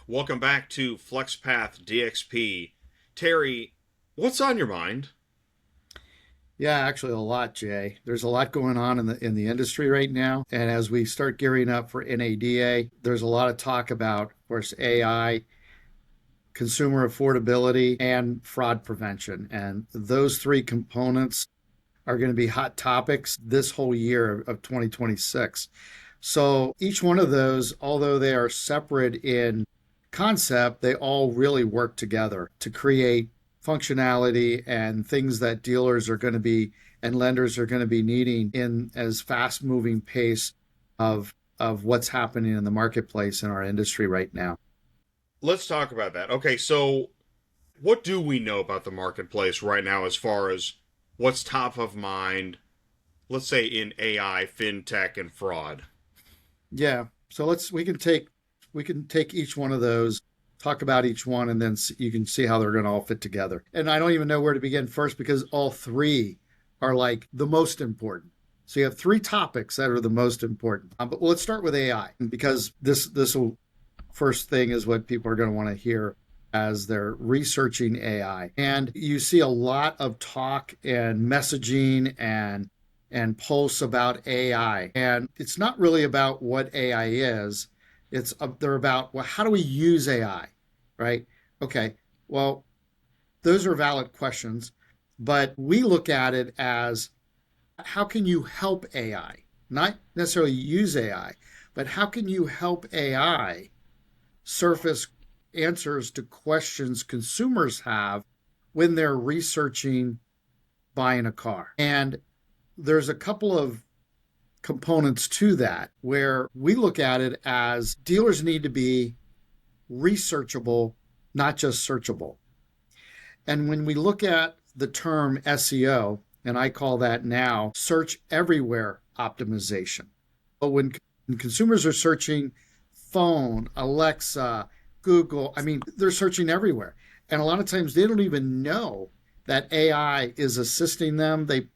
Welcome back to FlexPath DXP. Terry, what's on your mind? Yeah, actually a lot, Jay. There's a lot going on in the industry right now. And as we start gearing up for NADA, there's a lot of talk about, of course, AI, consumer affordability, and fraud prevention. And those three components are going to be hot topics this whole year of 2026. So each one of those, although they are separate in concept, they all really work together to create functionality and things that dealers are going to be and lenders are going to be needing in as fast moving pace of what's happening in the marketplace in our industry right now. Let's talk about that. Okay, so what do we know about the marketplace right now as far as what's top of mind, let's say in AI, fintech, and fraud? Yeah. So we can take each one of those, talk about each one, and then you can see how they're going to all fit together. And I don't even know where to begin first because all three are like the most important. So you have three topics that are the most important. But let's start with AI because this will first thing is what people are going to want to hear as they're researching AI. And you see a lot of talk and messaging and posts about AI. And it's not really about what AI is. They're about, well, how do we use AI, right? Okay, well, those are valid questions, but we look at it as how can you help AI? Not necessarily use AI, but how can you help AI surface answers to questions consumers have when they're researching buying a car? And there's a couple of components to that where we look at it as dealers need to be researchable, not just searchable. And when we look at the term SEO, and I call that now search everywhere optimization. But when consumers are searching phone, Alexa, Google, I mean, they're searching everywhere. And a lot of times they don't even know that AI is assisting them. They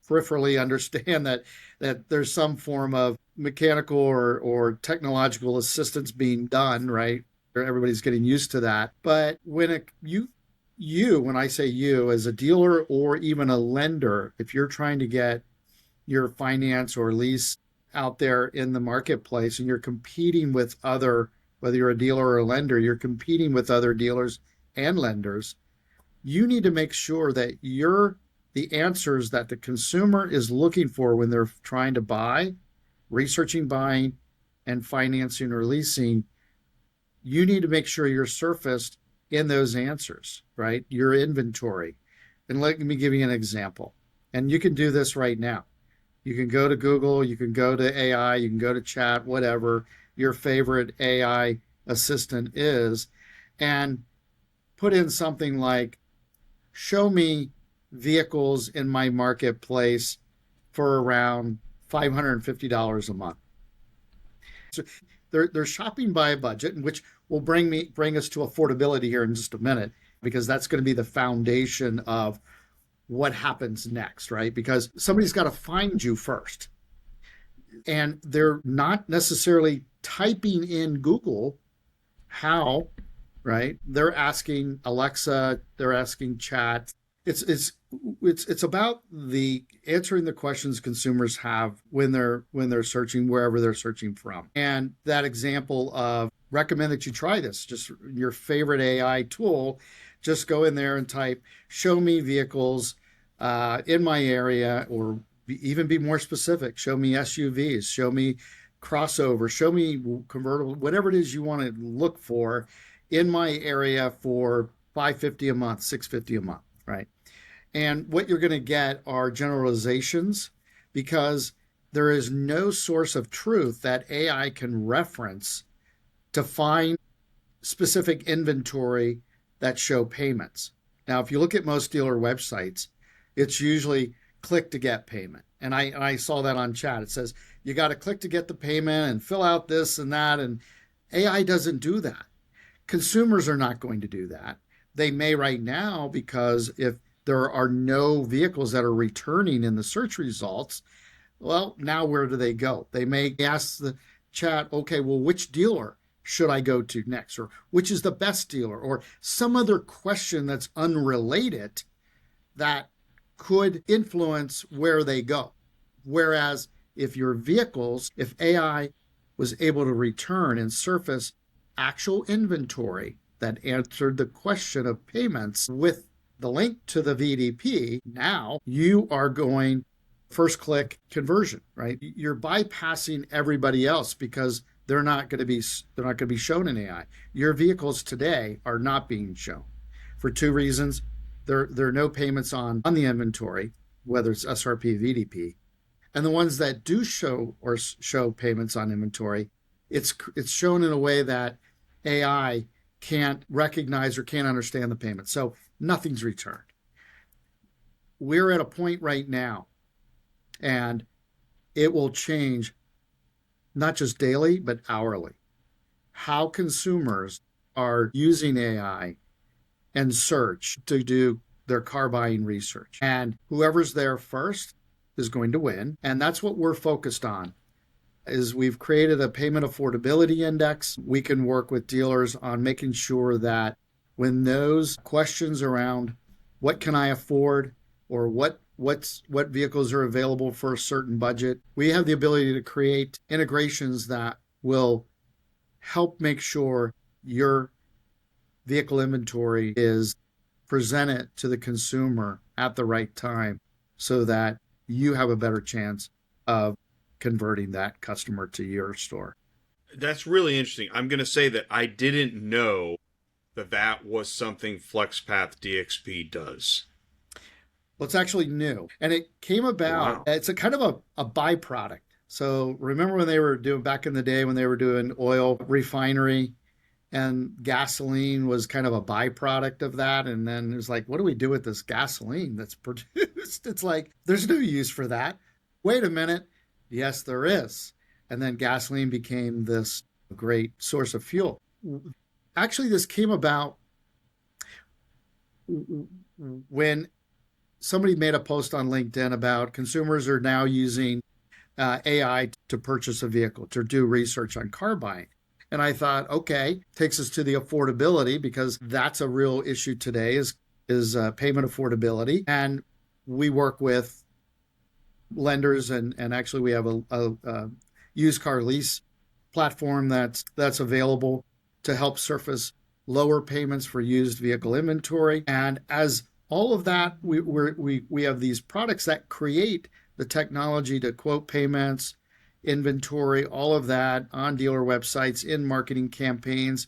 peripherally understand that there's some form of mechanical or technological assistance being done, right? Everybody's getting used to that. But when I say you as a dealer or even a lender, if you're trying to get your finance or lease out there in the marketplace and you're competing with other, whether you're a dealer or a lender, you're competing with other dealers and lenders, you need to make sure that the answers that the consumer is looking for when they're trying to buy, researching buying, and financing or leasing, you need to make sure you're surfaced in those answers, right? Your inventory. And let me give you an example. And you can do this right now. You can go to Google, you can go to AI, you can go to chat, whatever your favorite AI assistant is, and put in something like, show me vehicles in my marketplace for around $550 a month. So they're shopping by a budget, which will bring us to affordability here in just a minute, because that's going to be the foundation of what happens next, right? Because somebody's got to find you first. And they're not necessarily typing in Google how, right? They're asking Alexa, they're asking chat. It's about the answering the questions consumers have when they're searching wherever they're searching from. And that example of recommend that you try this, just your favorite AI tool, just go in there and type show me vehicles in my area, or even be more specific, show me SUVs, show me crossover, show me convertible, whatever it is you want to look for in my area for $550 a month, $650 a month, right? And what you're going to get are generalizations, because there is no source of truth that AI can reference to find specific inventory that show payments. Now, if you look at most dealer websites, it's usually click to get payment. And I saw that on chat. It says you got to click to get the payment and fill out this and that. And AI doesn't do that. Consumers are not going to do that. They may right now, because if there are no vehicles that are returning in the search results, well, now where do they go? They may ask the chat, okay, well, which dealer should I go to next? Or which is the best dealer? Or some other question that's unrelated that could influence where they go. Whereas if your vehicles, if AI was able to return and surface actual inventory that answered the question of payments with the link to the VDP, now you are going first click conversion, right? You're bypassing everybody else because they're not going to be shown in AI. Your vehicles today are not being shown for two reasons. There are no payments on the inventory, whether it's SRP, VDP, and the ones that do show payments on inventory, it's shown in a way that AI can't recognize or can't understand the payment. So nothing's returned. We're at a point right now, and it will change not just daily, but hourly, how consumers are using AI and search to do their car buying research. And whoever's there first is going to win. And that's what we're focused on. Is we've created a payment affordability index. We can work with dealers on making sure that when those questions around what can I afford or what vehicles are available for a certain budget, we have the ability to create integrations that will help make sure your vehicle inventory is presented to the consumer at the right time so that you have a better chance of converting that customer to your store. That's really interesting. I'm going to say that I didn't know that was something FlexPath DXP does. Well, it's actually new. And it came about, wow. It's a kind of a byproduct. So remember when they were doing, back in the day when they were doing oil refinery and gasoline was kind of a byproduct of that. And then it was like, what do we do with this gasoline that's produced? It's like, there's no use for that. Wait a minute. Yes, there is. And then gasoline became this great source of fuel. Actually, this came about when somebody made a post on LinkedIn about consumers are now using AI to purchase a vehicle, to do research on car buying. And I thought, okay, takes us to the affordability, because that's a real issue today is payment affordability. And we work with lenders and actually we have a used car lease platform that's available to help surface lower payments for used vehicle inventory. And as all of that, we have these products that create the technology to quote payments, inventory, all of that on dealer websites, in marketing campaigns.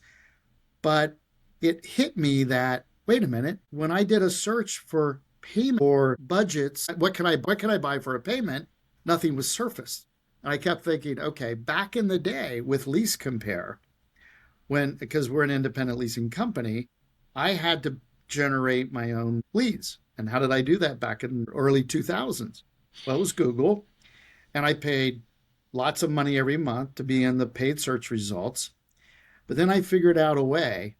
But it hit me that, wait a minute, when I did a search for payment or budgets, what can I buy for a payment? Nothing was surfaced. And I kept thinking, okay, back in the day with Lease Compare, because we're an independent leasing company, I had to generate my own leads. And how did I do that back in early 2000s? Well, it was Google. And I paid lots of money every month to be in the paid search results. But then I figured out a way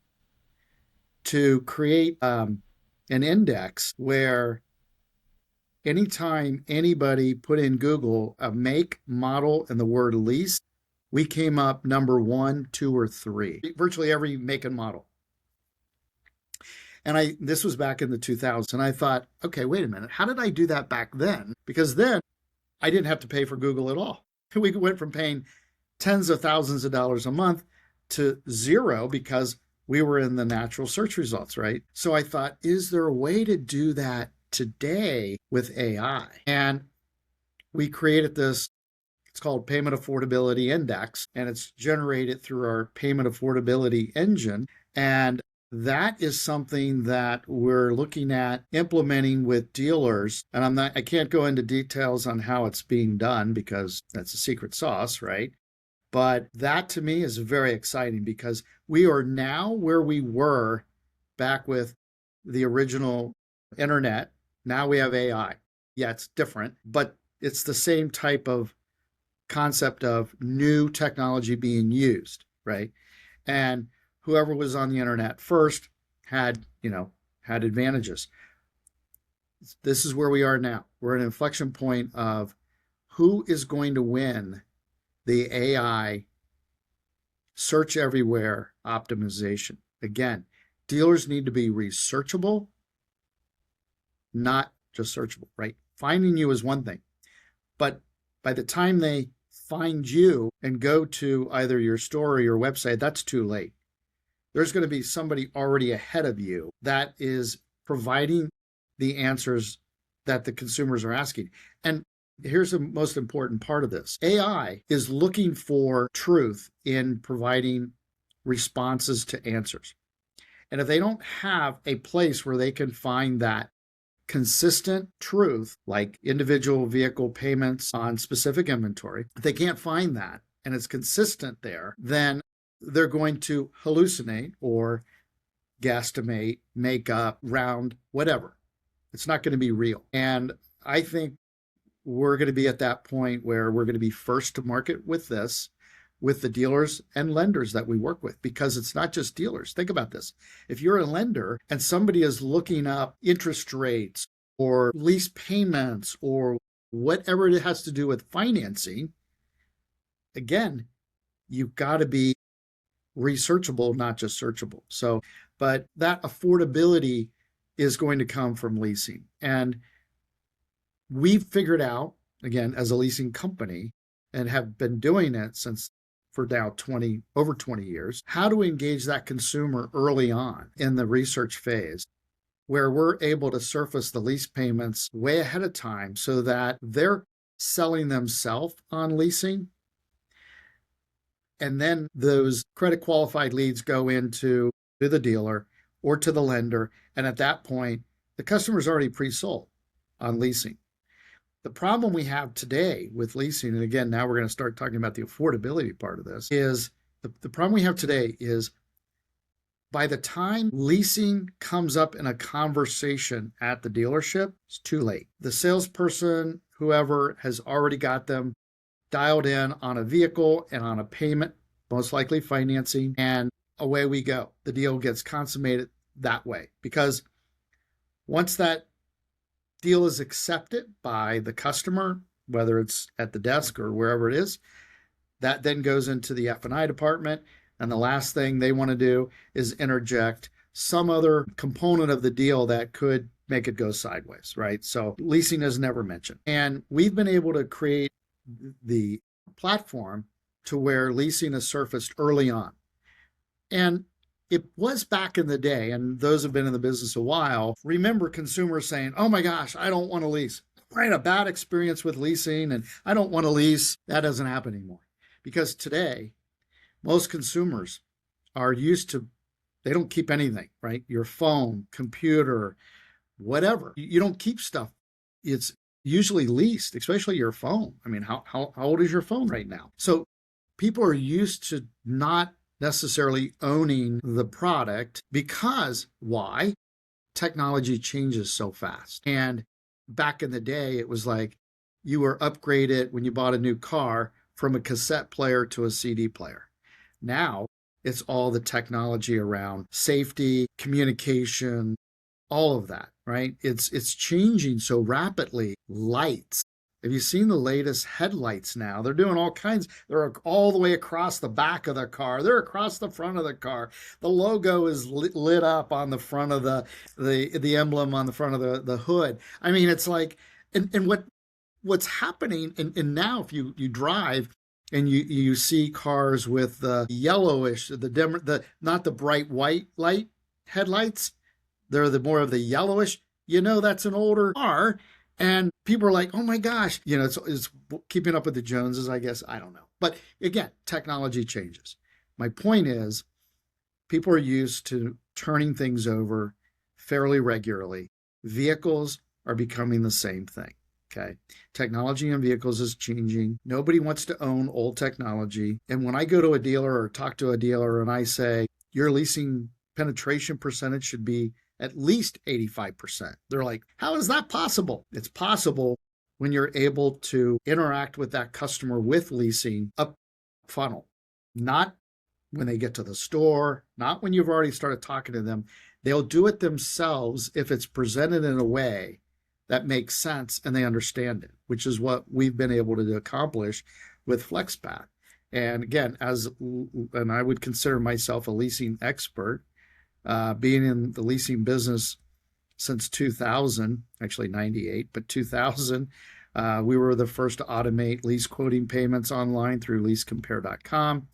to create an index where anytime anybody put in Google a make, model, and the word lease, we came up number 1, 2, or 3, virtually every make and model. And this was back in the 2000s. And I thought, okay, wait a minute. How did I do that back then? Because then I didn't have to pay for Google at all. We went from paying tens of thousands of dollars a month to zero because we were in the natural search results, right? So I thought, is there a way to do that today with AI? And we created this, it's called Payment Affordability Index, and it's generated through our Payment Affordability engine. And that is something that we're looking at implementing with dealers. And I can't go into details on how it's being done because that's a secret sauce, right? But that to me is very exciting because we are now where we were back with the original internet. Now we have AI. Yeah, it's different, but it's the same type of concept of new technology being used, right? And whoever was on the internet first had advantages. This is where we are now. We're at an inflection point of who is going to win the AI search everywhere optimization. Again, dealers need to be researchable, not just searchable, right? Finding you is one thing, but by the time they find you and go to either your store or your website, that's too late. There's going to be somebody already ahead of you that is providing the answers that the consumers are asking. And here's the most important part of this. AI is looking for truth in providing responses to answers. And if they don't have a place where they can find that consistent truth, like individual vehicle payments on specific inventory, if they can't find that and it's consistent there, then they're going to hallucinate or guesstimate, make up, round, whatever. It's not going to be real. And I think we're going to be at that point where we're going to be first to market with this, with the dealers and lenders that we work with, because it's not just dealers. Think about this. If you're a lender and somebody is looking up interest rates or lease payments or whatever it has to do with financing, again, you've got to be researchable, not just searchable. So, but that affordability is going to come from leasing. And we've figured out, again, as a leasing company, and have been doing it since for now over 20 years, how to engage that consumer early on in the research phase, where we're able to surface the lease payments way ahead of time so that they're selling themselves on leasing. And then those credit qualified leads go into the dealer or to the lender. And at that point, the customer's already pre-sold on leasing. The problem we have today with leasing, and again, now we're going to start talking about the affordability part of this, is the problem we have today is by the time leasing comes up in a conversation at the dealership, it's too late. The salesperson, whoever, has already got them dialed in on a vehicle and on a payment, most likely financing, and away we go. The deal gets consummated that way, because once that deal is accepted by the customer, whether it's at the desk or wherever it is, that then goes into the F&I department. And the last thing they want to do is interject some other component of the deal that could make it go sideways, right? So leasing is never mentioned. And we've been able to create the platform to where leasing is surfaced early on. And it was back in the day, and those have been in the business a while, remember consumers saying, oh my gosh, I don't want to lease. I had a bad experience with leasing and I don't want to lease. That doesn't happen anymore. Because today, most consumers are used to, they don't keep anything, right? Your phone, computer, whatever. You don't keep stuff. It's usually leased, especially your phone. I mean, how old is your phone right now? So people are used to not necessarily owning the product because why? Technology changes so fast. And back in the day, it was like you were upgraded when you bought a new car from a cassette player to a CD player. Now it's all the technology around safety, communication, all of that, right? It's changing so rapidly. Lights. Have you seen the latest headlights now? They're doing all kinds. They're all the way across the back of the car. They're across the front of the car. The logo is lit up on the front of the emblem on the front of the hood. I mean, it's like, and what's happening, and now if you drive and you see cars with the yellowish, not the bright white light headlights, they're the more of the yellowish, that's an older car. And people are like, oh my gosh, it's keeping up with the Joneses, I guess. I don't know. But again, technology changes. My point is, people are used to turning things over fairly regularly. Vehicles are becoming the same thing. Okay. Technology in vehicles is changing. Nobody wants to own old technology. And when I go to a dealer or talk to a dealer and I say, your leasing penetration percentage should be at least 85%. They're like, how is that possible? It's possible when you're able to interact with that customer with leasing up funnel, not when they get to the store, not when you've already started talking to them. They'll do it themselves if it's presented in a way that makes sense and they understand it, which is what we've been able to accomplish with FlexPath. And again, and I would consider myself a leasing expert, being in the leasing business since 2000, actually 98, but 2000. We were the first to automate lease quoting payments online through leasecompare.com.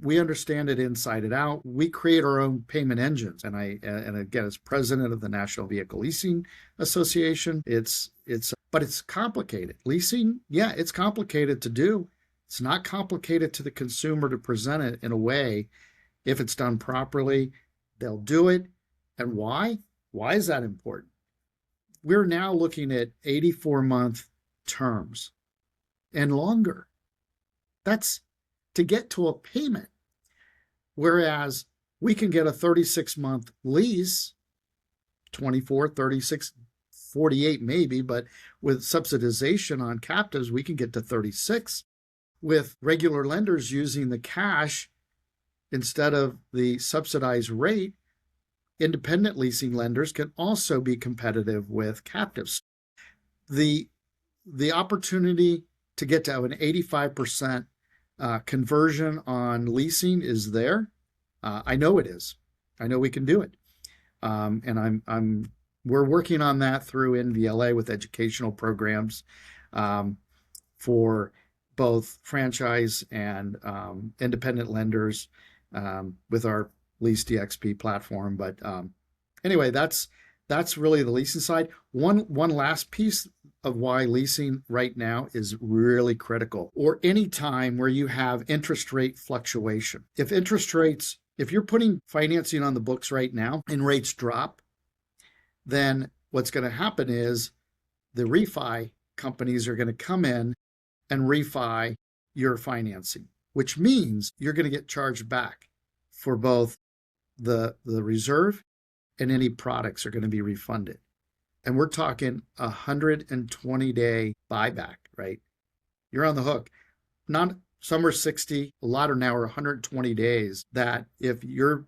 We understand it inside and out. We create our own payment engines. And again, as president of the National Vehicle Leasing Association, but it's complicated. Leasing, yeah, it's complicated to do. It's not complicated to the consumer to present it in a way. If it's done properly, they'll do it. And why? Why is that important? We're now looking at 84-month terms and longer. That's to get to a payment. Whereas we can get a 36-month lease, 24, 36, 48 maybe, but with subsidization on captives, we can get to 36. With regular lenders using the cash instead of the subsidized rate, independent leasing lenders can also be competitive with captives. The opportunity to get to an 85% conversion on leasing is there. I know it is. I know we can do it. And we're working on that through NVLA with educational programs for both franchise and independent lenders with our Lease DXP platform. But anyway, that's really the leasing side. One last piece of why leasing right now is really critical, or any time where you have interest rate fluctuation. If you're putting financing on the books right now and rates drop, then what's going to happen is the refi companies are going to come in and refi your financing, which means you're going to get charged back for both the reserve and any products are going to be refunded. And we're talking 120-day buyback, right? You're on the hook. Some are 60, a lot are now 120 days that if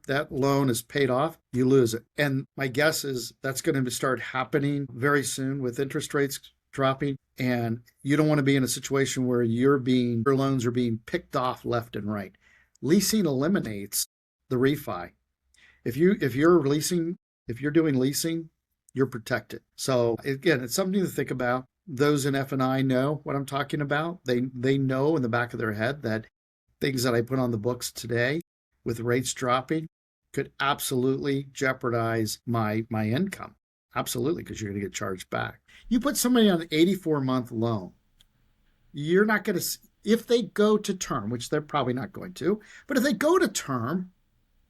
that loan is paid off, you lose it. And my guess is that's going to start happening very soon with interest rates dropping. And you don't want to be in a situation where your loans are being picked off left and right. Leasing eliminates the refi. If you're doing leasing, you're protected. So again, it's something to think about. Those in F&I know what I'm talking about. They know in the back of their head that things that I put on the books today with rates dropping could absolutely jeopardize my income. Absolutely, because you're going to get charged back. You put somebody on an 84-month loan, you're not going to, if they go to term, which they're probably not going to, but if they go to term,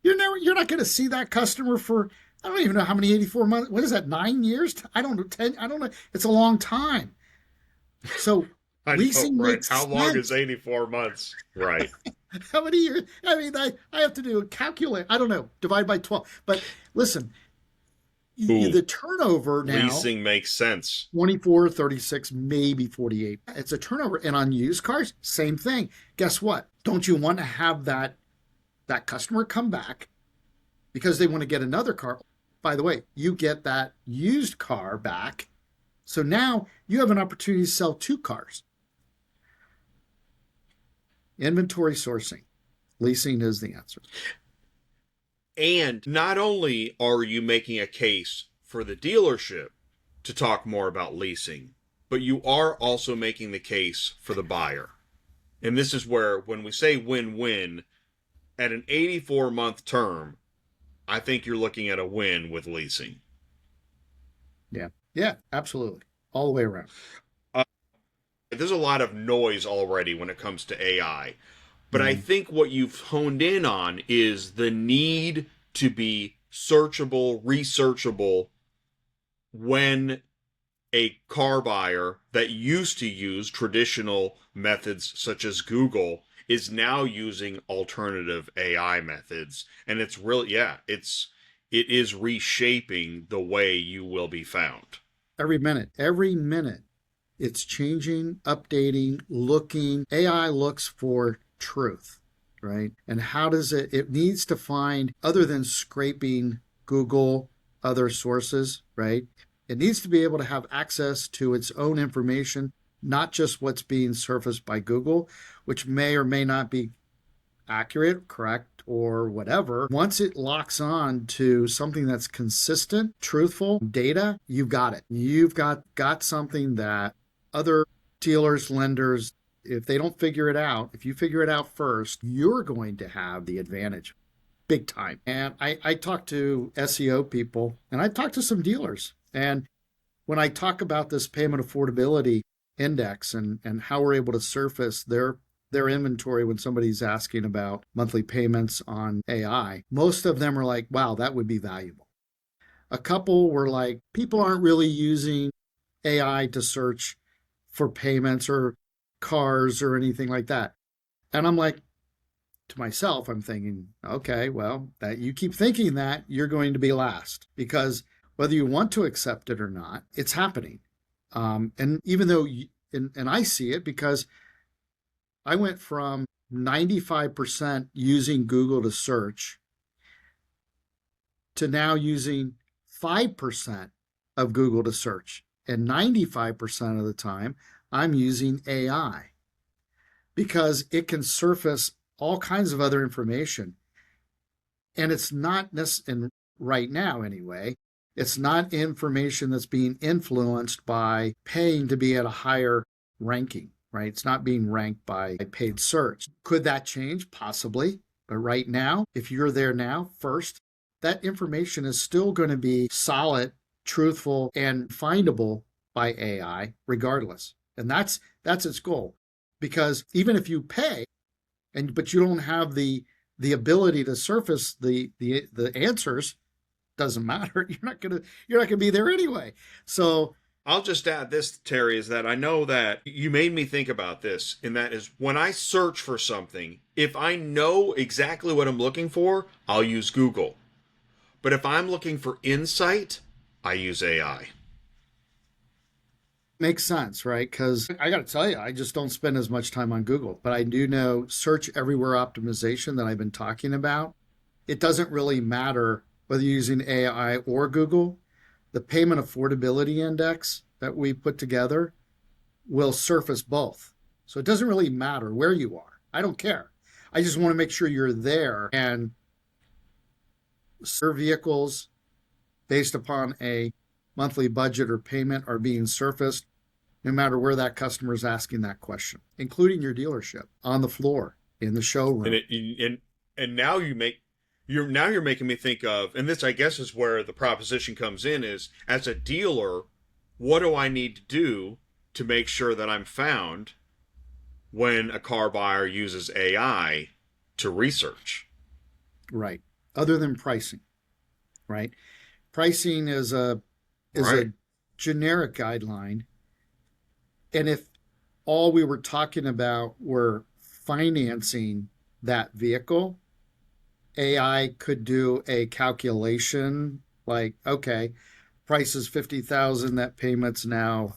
you're not going to see that customer for, I don't even know how many 84 months. What is that, 9 years? I don't know, 10. I don't know. It's a long time. So leasing know, right? makes How sense. long is 84 months? Right. How many years? I mean, I have to do a calculate. I don't know. Divide by 12. But listen, the turnover now. Leasing makes sense. 24, 36, maybe 48. It's a turnover. And on used cars, same thing. Guess what? Don't you want to have that customer come back because they want to get another car? By the way, you get that used car back. So now you have an opportunity to sell 2 cars. Inventory sourcing. Leasing is the answer. And not only are you making a case for the dealership to talk more about leasing, but you are also making the case for the buyer. And this is where, when we say win-win, at an 84-month term, I think you're looking at a win with leasing. Yeah, absolutely. All the way around. There's a lot of noise already when it comes to AI. But I think what you've honed in on is the need to be searchable, researchable when a car buyer that used to use traditional methods such as Google is now using alternative AI methods. And it's really, it is reshaping the way you will be found. Every minute, it's changing, updating, looking. AI looks for truth, right? And how does it needs to find, other than scraping Google, other sources, right? It needs to be able to have access to its own information not just what's being surfaced by Google, which may or may not be accurate, correct, or whatever. Once it locks on to something that's consistent, truthful data, you've got it. You've got something that other dealers, lenders, if they don't figure it out, if you figure it out first, you're going to have the advantage big time. And I talk to SEO people and I talk to some dealers. And when I talk about this payment affordability index and how we're able to surface their inventory when somebody's asking about monthly payments on AI, most of them are like, wow, that would be valuable. A couple were like, people aren't really using AI to search for payments or cars or anything like that. And I'm like, to myself, I'm thinking, okay, well, that you keep thinking that, you're going to be last, because whether you want to accept it or not, it's happening. And even though, and I see it because I went from 95% using Google to search to now using 5% of Google to search. And 95% of the time, I'm using AI because it can surface all kinds of other information. And it's not necessarily, right now anyway, it's not information that's being influenced by paying to be at a higher ranking, right? It's not being ranked by paid search. Could that change? Possibly. But right now, if you're there now, first, that information is still going to be solid, truthful, and findable by AI regardless. And that's its goal. Because even if you pay, but you don't have the ability to surface the answers, doesn't matter. You're not gonna be there anyway. So I'll just add this, Terry, is that I know that you made me think about this, and that is when I search for something, if I know exactly what I'm looking for, I'll use Google. But if I'm looking for insight, I use AI. makes sense, right? Because I got to tell you, I just don't spend as much time on Google, but I do know search everywhere optimization that I've been talking about. It doesn't really matter whether you're using AI or Google. The payment affordability index that we put together will surface both. So it doesn't really matter where you are. I don't care. I just want to make sure you're there, and serve vehicles based upon a monthly budget or payment are being surfaced no matter where that customer is asking that question, including your dealership, on the floor, in the showroom. And now you're making me think of, and this I guess is where the proposition comes in, is as a dealer, what do I need to do to make sure that I'm found when a car buyer uses AI to research? Right. Other than pricing, right? Pricing is a Right. generic guideline. And if all we were talking about were financing that vehicle, AI could do a calculation like, okay, price is 50,000, that payment's now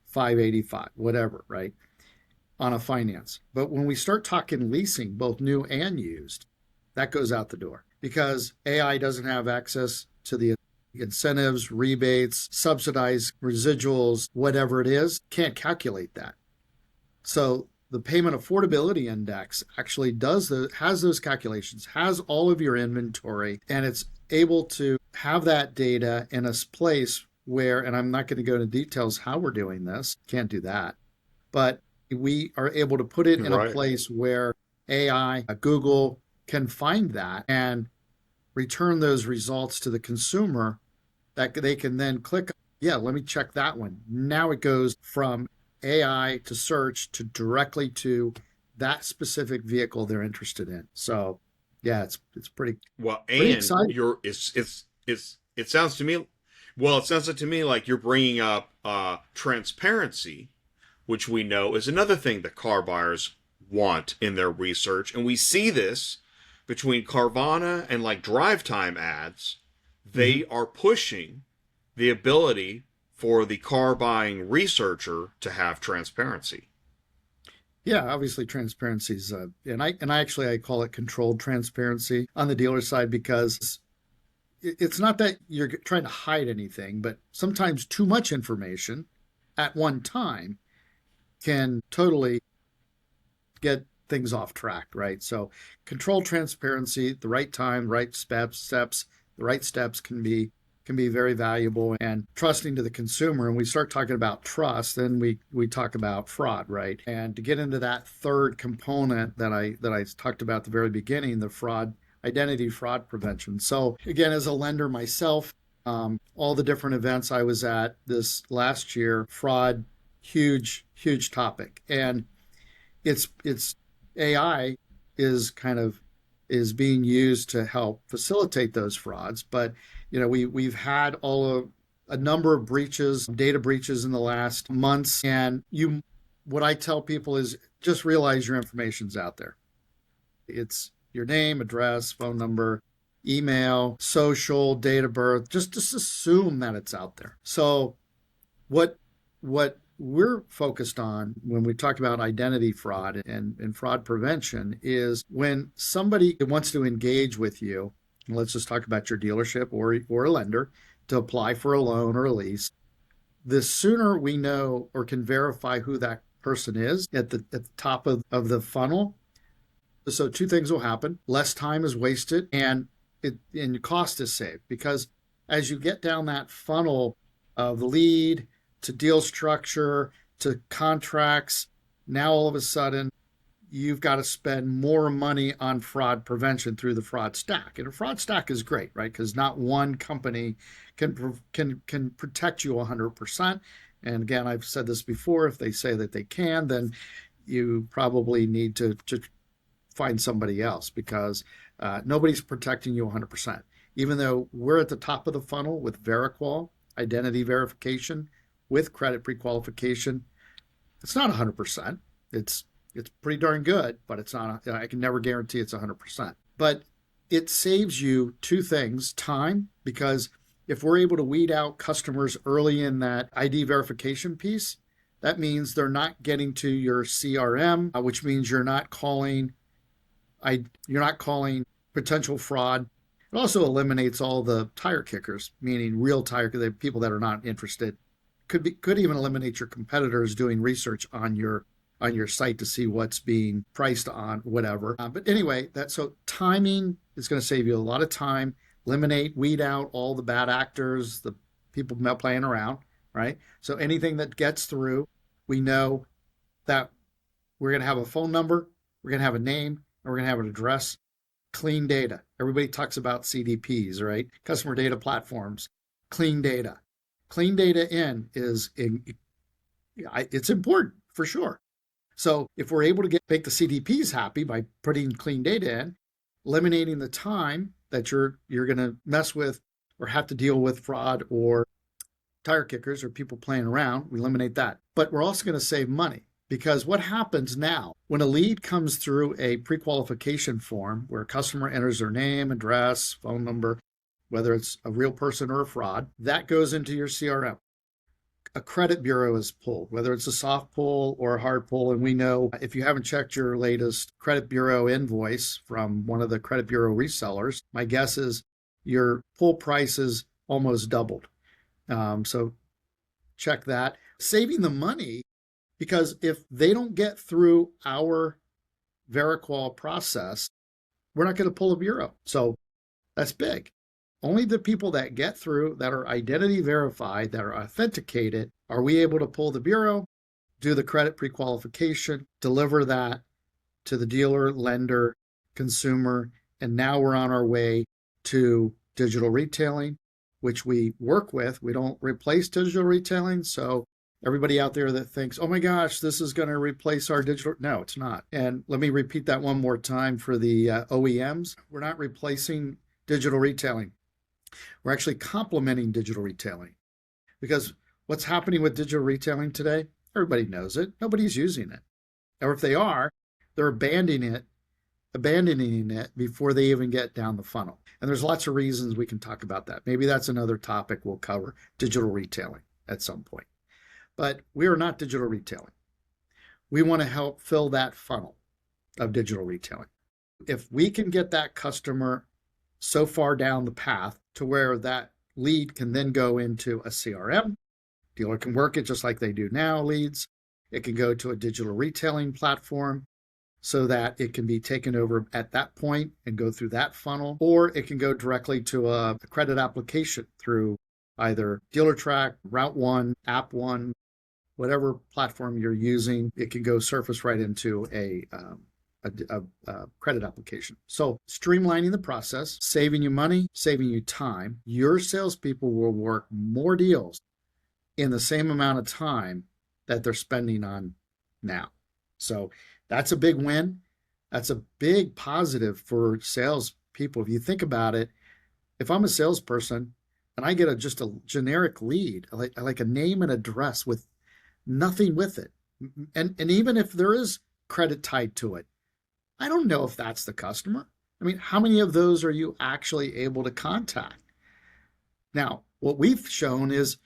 585, whatever, right? On a finance. But when we start talking leasing, both new and used, that goes out the door because AI doesn't have access to the incentives, rebates, subsidized residuals, whatever it is, can't calculate that. So the payment affordability index actually has those calculations, has all of your inventory, and it's able to have that data in a place where, and I'm not going to go into details how we're doing this, can't do that, but we are able to put it in a Right. place where AI, Google can find that and return those results to the consumer that they can then click, yeah, let me check that one. Now it goes from AI to search to directly to that specific vehicle they're interested in. So yeah, it's Well, pretty and exciting. you're it sounds to me, well, it sounds to me like you're bringing up transparency, which we know is another thing that car buyers want in their research, and we see this between Carvana and like drive time ads. Mm-hmm. They are pushing the ability for the car buying researcher to have transparency. Yeah, obviously transparency is, I call it controlled transparency on the dealer side because it's not that you're trying to hide anything, but sometimes too much information at one time can totally get things off track, right? So control transparency, the right time, right steps, the right steps can be very valuable, and trusting to the consumer. And we start talking about trust, then we talk about fraud, right? And to get into that third component that I talked about at the very beginning, the fraud identity fraud prevention. So again, as a lender myself, all the different events I was at this last year, fraud, huge topic. And it's AI is being used to help facilitate those frauds. But we've had a number of breaches, data breaches in the last months, and what I tell people is just realize your information's out there. It's your name, address, phone number, email, social, date of birth. Just assume that it's out there. So what we're focused on when we talk about identity fraud and fraud prevention is when somebody wants to engage with you, let's just talk about your dealership or a lender, to apply for a loan or a lease, the sooner we know or can verify who that person is at the top of the funnel. So two things will happen. Less time is wasted and cost is saved, because as you get down that funnel of lead to deal structure to contracts, now all of a sudden you've got to spend more money on fraud prevention through the fraud stack. And a fraud stack is great, right? Because not one company can protect you 100%. And again, I've said this before, if they say that they can, then you probably need to find somebody else, because nobody's protecting you 100%. Even though we're at the top of the funnel with VeriQual, identity verification, with credit pre-qualification, it's not 100%. It's pretty darn good, but it's not. I can never guarantee it's 100%. But it saves you two things: time, because if we're able to weed out customers early in that ID verification piece, that means they're not getting to your CRM, which means you're not calling potential fraud. It also eliminates all the tire kickers, meaning real the people that are not interested. Could even eliminate your competitors doing research on your site to see what's being priced on whatever. But anyway, so timing is going to save you a lot of time. Weed out all the bad actors, the people playing around, right? So anything that gets through, we know that we're going to have a phone number, we're going to have a name, and we're going to have an address. Clean data. Everybody talks about CDPs, right? Customer data platforms. Clean data. Clean data it's important for sure. So if we're able to make the CDPs happy by putting clean data in, eliminating the time that you're going to mess with or have to deal with fraud or tire kickers or people playing around, we eliminate that. But we're also going to save money, because what happens now when a lead comes through a pre-qualification form where a customer enters their name, address, phone number, whether it's a real person or a fraud, that goes into your CRM. A credit bureau is pulled, whether it's a soft pull or a hard pull. And we know if you haven't checked your latest credit bureau invoice from one of the credit bureau resellers, my guess is your pull price is almost doubled. So check that. Saving the money, because if they don't get through our VeriQual process, we're not going to pull a bureau. So that's big. Only the people that get through, that are identity verified, that are authenticated, are we able to pull the bureau, do the credit pre-qualification, deliver that to the dealer, lender, consumer, and now we're on our way to digital retailing, which we work with. We don't replace digital retailing. So everybody out there that thinks, oh my gosh, this is going to replace our digital. No, it's not. And let me repeat that one more time for the OEMs. We're not replacing digital retailing. We're actually complementing digital retailing, because what's happening with digital retailing today, everybody knows it. Nobody's using it. Or if they are, they're abandoning it before they even get down the funnel. And there's lots of reasons we can talk about that. Maybe that's another topic we'll cover, digital retailing at some point. But we are not digital retailing. We want to help fill that funnel of digital retailing. If we can get that customer so far down the path to where that lead can then go into a CRM, dealer can work it just like they do now, leads, It can go to a digital retailing platform so that it can be taken over at that point and go through that funnel, or it can go directly to a credit application through either DealerTrack, Route One, App One, whatever platform you're using. It can go surface right into a credit application. So streamlining the process, saving you money, saving you time. Your salespeople will work more deals in the same amount of time that they're spending on now. So that's a big win. That's a big positive for salespeople. If you think about it, if I'm a salesperson and I get just a generic lead, like a name and address with nothing with it, and even if there is credit tied to it, I don't know if that's the customer. I mean, how many of those are you actually able to contact? Now, what we've shown is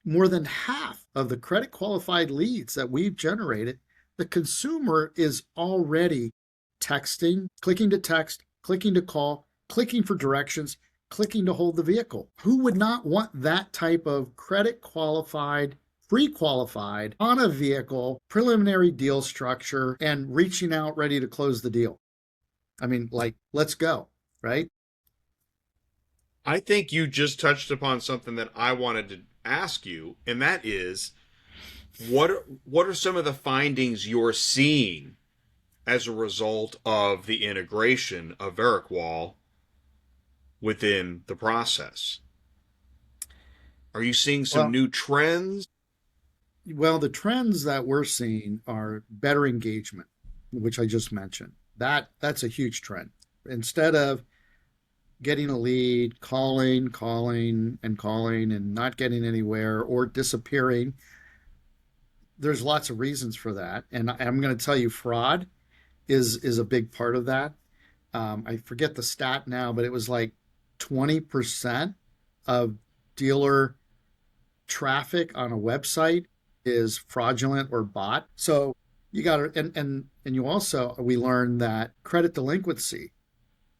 more than half of the credit qualified leads that we've generated, the consumer is already texting, clicking to text, clicking to call, clicking for directions, clicking to hold the vehicle. Who would not want that type of credit qualified, pre-qualified on a vehicle, preliminary deal structure, and reaching out ready to close the deal? I mean, like, let's go, right? I think you just touched upon something that I wanted to ask you, and that is what are some of the findings you're seeing as a result of the integration of VeriQual within the process? Are you seeing some new trends? Well, the trends that we're seeing are better engagement, which I just mentioned. That's a huge trend. Instead of getting a lead, calling and not getting anywhere or disappearing, there's lots of reasons for that. And I'm going to tell you, fraud is a big part of that. I forget the stat now, but it was like 20% of dealer traffic on a website is fraudulent or bot. So you got to, and you also, we learned that credit delinquency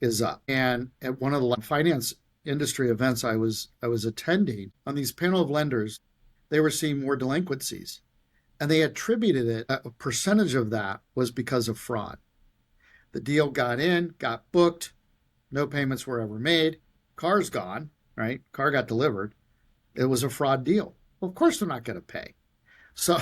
is up. And at one of the finance industry events I was attending, on these panel of lenders, they were seeing more delinquencies. And they attributed it, a percentage of that was because of fraud. The deal got in, got booked, no payments were ever made, car's gone, right? Car got delivered. It was a fraud deal. Well, of course they're not going to pay. So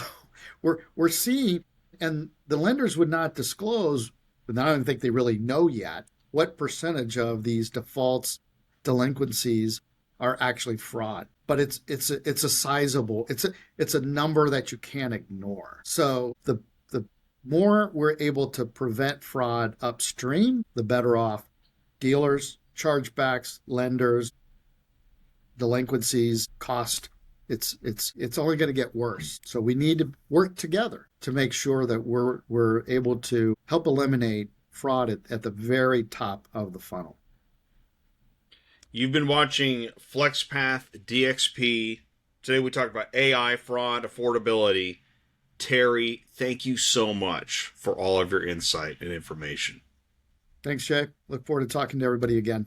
we're seeing, and the lenders would not disclose, but I don't think they really know yet, what percentage of these defaults, delinquencies are actually fraud. But it's a sizable, it's a number that you can't ignore. So the more we're able to prevent fraud upstream, the better off dealers, chargebacks, lenders, delinquencies, cost. It's only going to get worse. So we need to work together to make sure that we're able to help eliminate fraud at the very top of the funnel. You've been watching FlexPath DXP. Today we talked about AI, fraud, affordability. Terry, thank you so much for all of your insight and information. Thanks, Jay. Look forward to talking to everybody again.